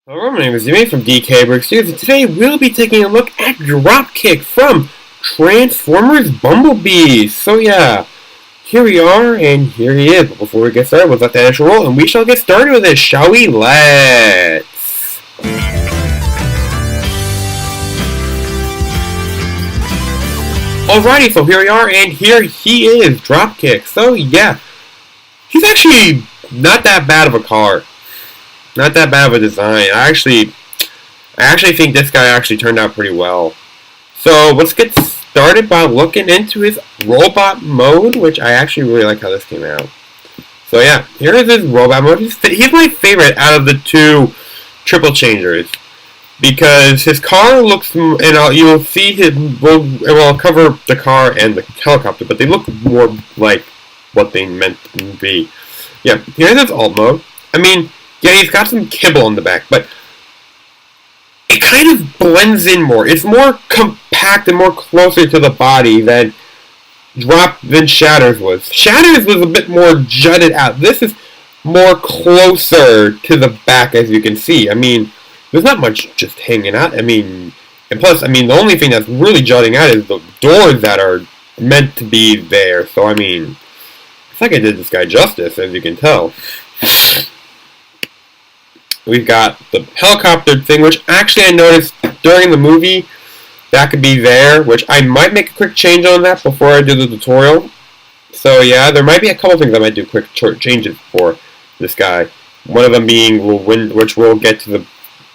Hello, my name is Jimmy from DKBrickStudios, and today we'll be taking a look at Dropkick from Transformers Bumblebee. So yeah, here we are, and here he is. But before we get started, let's let that intro roll, and we shall get started with this, shall we? Let's! Alrighty, so here we are, and here he is, Dropkick. So yeah, he's actually not that bad of a car. Not that bad of a design. I actually think this guy actually turned out pretty well. So let's get started by looking into his robot mode, which I actually really like how this came out. So yeah, here is his robot mode. He's my favorite out of the two triple changers because his car looks, and you'll see him. Well, I'll cover the car and the helicopter, but they look more like what they meant to be. Yeah, here's his alt mode. I mean, yeah, he's got some kibble on the back, but it kind of blends in more. It's more compact and more closer to the body than Shatters was. Shatters was a bit more jutted out. This is more closer to the back, as you can see. I mean, there's not much just hanging out. I mean, and plus, I mean, the only thing that's really jutting out is the doors that are meant to be there. So, I mean, it's like I did this guy justice, as you can tell. We've got the helicopter thing, which actually I noticed during the movie that could be there, which I might make a quick change on that before I do the tutorial. So yeah, there might be a couple things I might do quick changes for this guy. One of them being which we'll get to the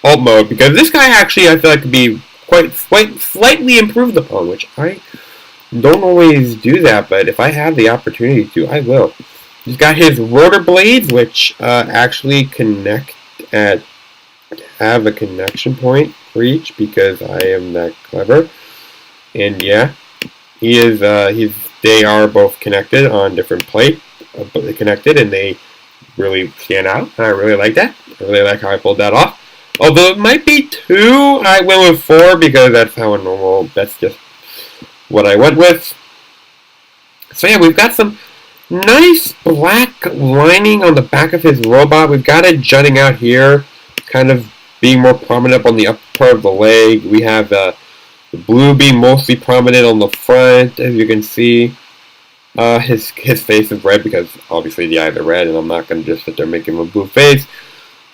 alt mode, because this guy actually I feel like could be quite slightly improved upon, which I don't always do that, but if I have the opportunity to, I will. He's got his rotor blades, which actually have a connection point for each, because I am that clever. And yeah, they are both connected on different plates, but they're connected and they really stand out. And I really like that. I really like how I pulled that off. Although it might be 2, I went with 4 because that's that's just what I went with. So yeah, we've got some nice black lining on the back of his robot. We've got it jutting out here, kind of being more prominent up on the upper part of the leg. We have the blue being mostly prominent on the front, as you can see. His face is red because obviously the eyes are red, and I'm not going to just sit there making him a blue face.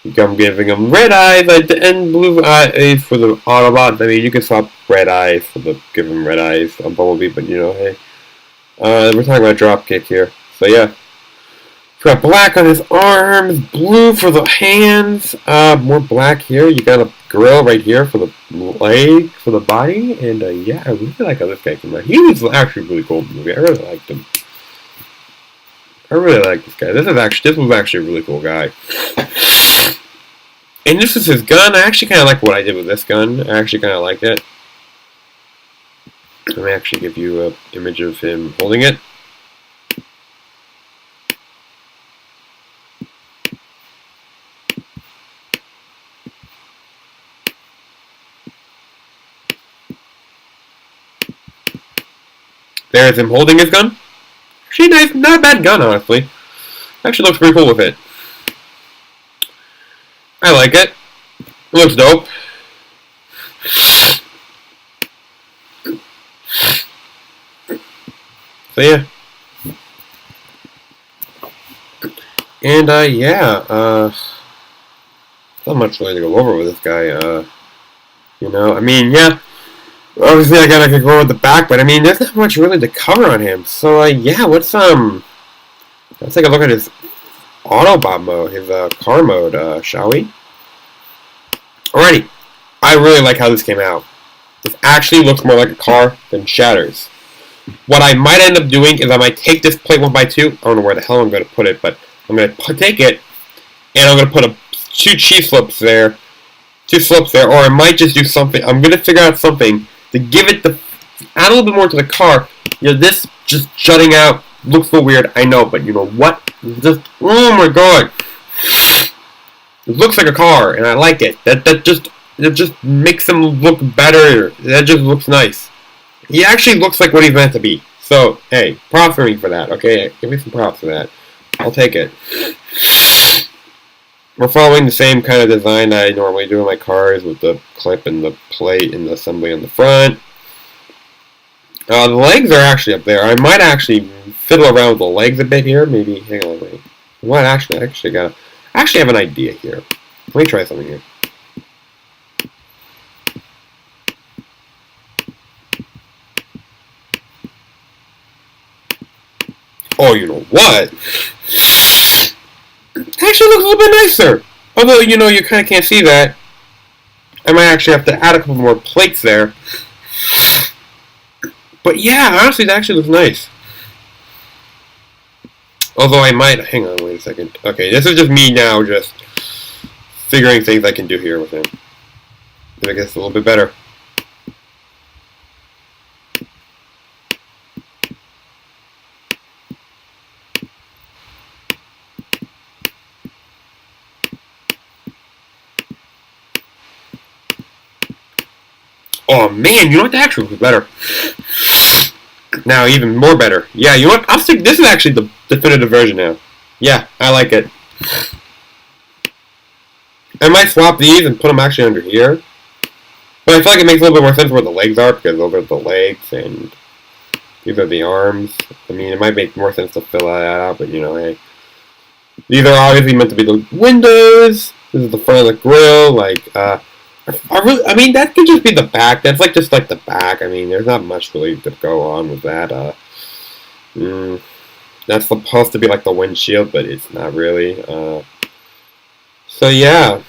I'm giving him red eyes and blue eyes for the Autobots. I mean, you can swap red eyes give him red eyes on Bumblebee, but you know, hey. We're talking about Dropkick here. So yeah, he's got black on his arms, blue for the hands, more black here. You got a grill right here for the leg, for the body, and yeah, I really like how this guy came out. He was actually really cool in the movie. I really liked him. I really like this guy. This was actually a really cool guy. And this is his gun. I actually kind of like what I did with this gun. I actually kind of like it. Let me actually give you an image of him holding it. There's him holding his gun. Actually nice, not a bad gun, honestly. Actually looks pretty cool with it. I like it. It looks dope. So yeah. And yeah, not much really to go over with this guy. You know, I mean, yeah. Obviously, I gotta go with the back, but I mean, there's not much really to cover on him. So yeah, let's take a look at his Autobot mode, his car mode, shall we? Alrighty, I really like how this came out. This actually looks more like a car than Shatters. What I might end up doing is I might take this plate 1x2. I don't know where the hell I'm going to put it, but I'm going to take it, and I'm going to put two slopes there, or I might just do something. I'm going to figure out something to give it add a little bit more to the car. You know, this just jutting out looks so weird, I know, but you know what? Just, oh my god. It looks like a car, and I like it. It just makes him look better. That just looks nice. He actually looks like what he's meant to be. So, hey, props for me for that, okay? Give me some props for that. I'll take it. We're following the same kind of design that I normally do in my cars with the clip and the plate and the assembly on the front. The legs are actually up there. I might actually fiddle around with the legs a bit here. Maybe, hang on, wait. What, actually, I actually have an idea here. Let me try something here. Oh, you know what? It actually looks a little bit nicer. Although, you know, you kind of can't see that. I might actually have to add a couple more plates there. But yeah, honestly, that actually looks nice. Although I might... Hang on, wait a second. Okay, this is just me now just figuring things I can do here with him. To make this a little bit better. Oh man, you know what? That actually looks better. Now, even more better. Yeah, you know what? I'll stick. This is actually the definitive version now. Yeah, I like it. I might swap these and put them actually under here. But I feel like it makes a little bit more sense where the legs are, because those are the legs and these are the arms. I mean, it might make more sense to fill that out, but you know, hey. These are obviously meant to be the windows. This is the front of the grill. Like, I mean, that could just be the back. That's like just like the back. I mean, there's not much really to go on with that. That's supposed to be like the windshield, but it's not really. So yeah.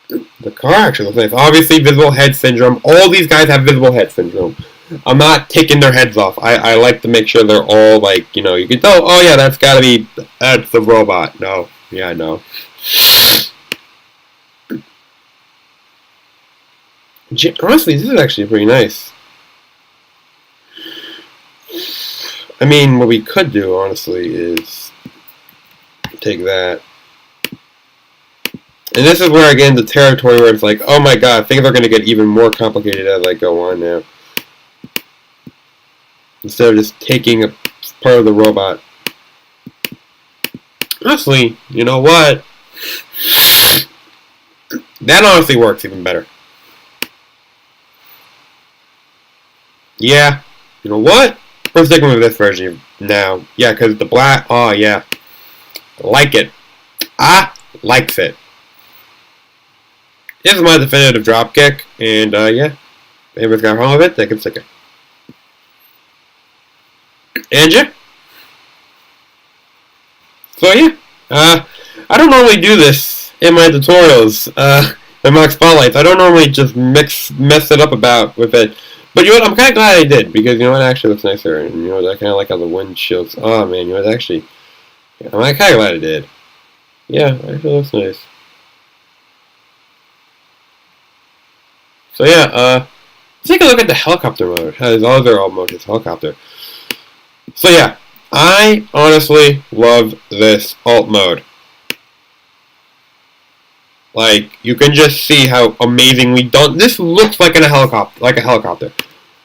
The car actually looks nice. Obviously, visible head syndrome. All these guys have visible head syndrome. I'm not taking their heads off. I like to make sure they're all like, you know, you can tell, oh yeah, that's the robot. No. Yeah, I know. Honestly, this is actually pretty nice. I mean, what we could do, honestly, is take that. And this is where I get into territory where it's like, oh my god, things are going to get even more complicated as I go on now. Instead of just taking a part of the robot. Honestly, you know what? That honestly works even better. Yeah. You know what? We're sticking with this version now. Yeah, because the black... Oh, yeah. I like it. I likes it. This is my definitive Dropkick. And, yeah. If anybody's got a problem with it, they can stick it. And, yeah. So yeah, I don't normally do this in my tutorials, in MOC Spotlights. I don't normally just mess it up with it. But you know what, I'm kind of glad I did, because you know what, it actually looks nicer, and you know what, I kind of like how the windshields, oh man, you know what, actually, yeah, I'm kind of glad I did. Yeah, it actually looks nice. So yeah, let's take a look at the helicopter mode. His other alt mode is helicopter. So yeah. I honestly love this alt mode. Like, you can just see how amazingly done. This looks like a helicopter.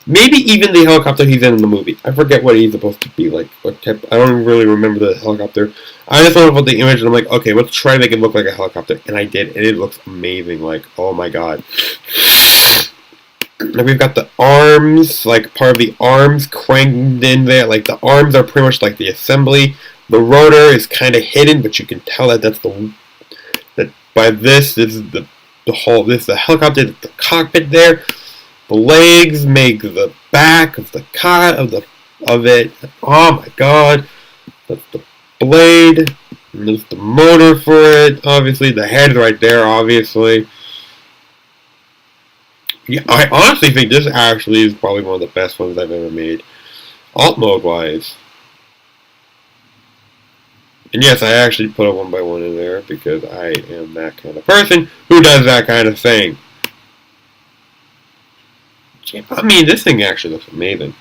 Maybe even the helicopter he's in the movie. I forget what he's supposed to be like. What type, I don't really remember the helicopter. I just went with the image and I'm like, okay, let's try to make it look like a helicopter. And I did, and it looks amazing. Like, oh my god. And we've got the arms, like part of the arms cranked in there. Like the arms are pretty much like the assembly. The rotor is kind of hidden, but you can tell that that's by this is the whole. This is the helicopter, the cockpit there. The legs make the back of the of it. Oh my god, that's the blade. And there's the motor for it. Obviously, the head's right there. Obviously. Yeah, I honestly think this actually is probably one of the best ones I've ever made, alt mode wise. And yes, I actually put a 1x1 in there because I am that kind of person who does that kind of thing. I mean, this thing actually looks amazing.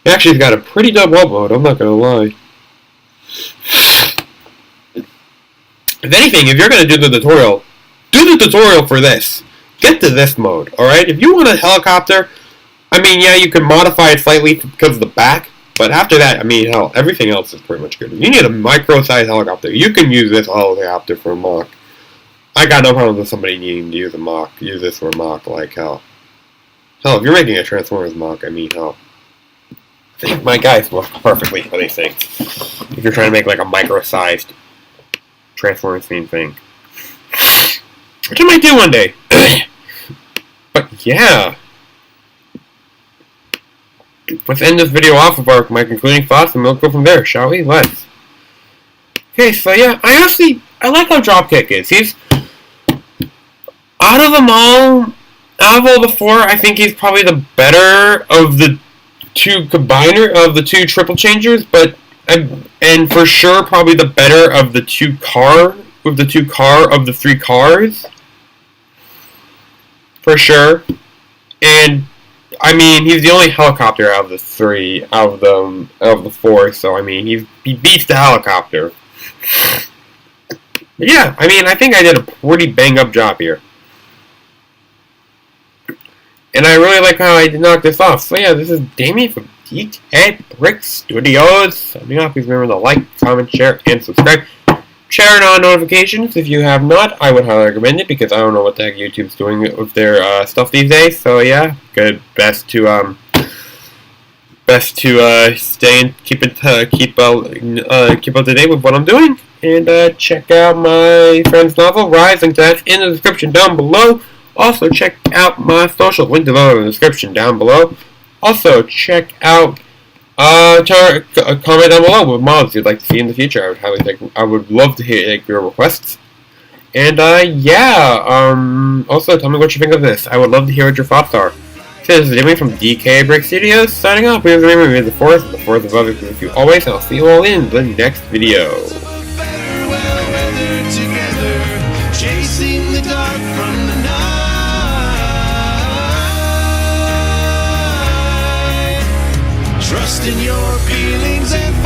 It actually got a pretty dope alt mode, I'm not gonna lie. If anything, if you're going to do the tutorial for this. Get to this mode, alright? If you want a helicopter, I mean, yeah, you can modify it slightly because of the back, but after that, I mean, hell, everything else is pretty much good. You need a micro-sized helicopter. You can use this helicopter for a MOC. I got no problem with somebody needing to use a MOC, use this for a MOC, like hell. Hell, if you're making a Transformers MOC, I mean, hell. I think my guys work perfectly for these things. If you're trying to make like a micro-sized Transformers themed thing. Which I might do one day. But yeah. Let's end this video off with my concluding thoughts and we'll go from there, shall we? Let's. Okay, so yeah, I like how Dropkick is. He's, out of all the four, I think he's probably the better of the two triple changers, but, and for sure probably the better of the three cars. For sure. And I mean, he's the only helicopter out of the four, so I mean, he beats the helicopter. But yeah, I mean, I think I did a pretty bang-up job here. And I really like how I knocked this off. So yeah, this is Damien from DKBrickStudios. Signing off, please remember to like, comment, share, and subscribe. Share on notifications if you have not. I would highly recommend it because I don't know what the heck YouTube's doing with their stuff these days. So yeah, best to stay and keep up to date with what I'm doing. And check out my friend's novel, Rise, and that's in the description down below. Also check out my social link below in the description down below. Also check out. Comment down below what mods you'd like to see in the future. I would love to hear your requests. And yeah, also tell me what you think of this. I would love to hear what your thoughts are. So this is Jimmy from DKBrickStudios signing off. Please remember, may the force above you with you always, and I'll see you all in the next video. Chasing the dark from the night. Trust in your feelings and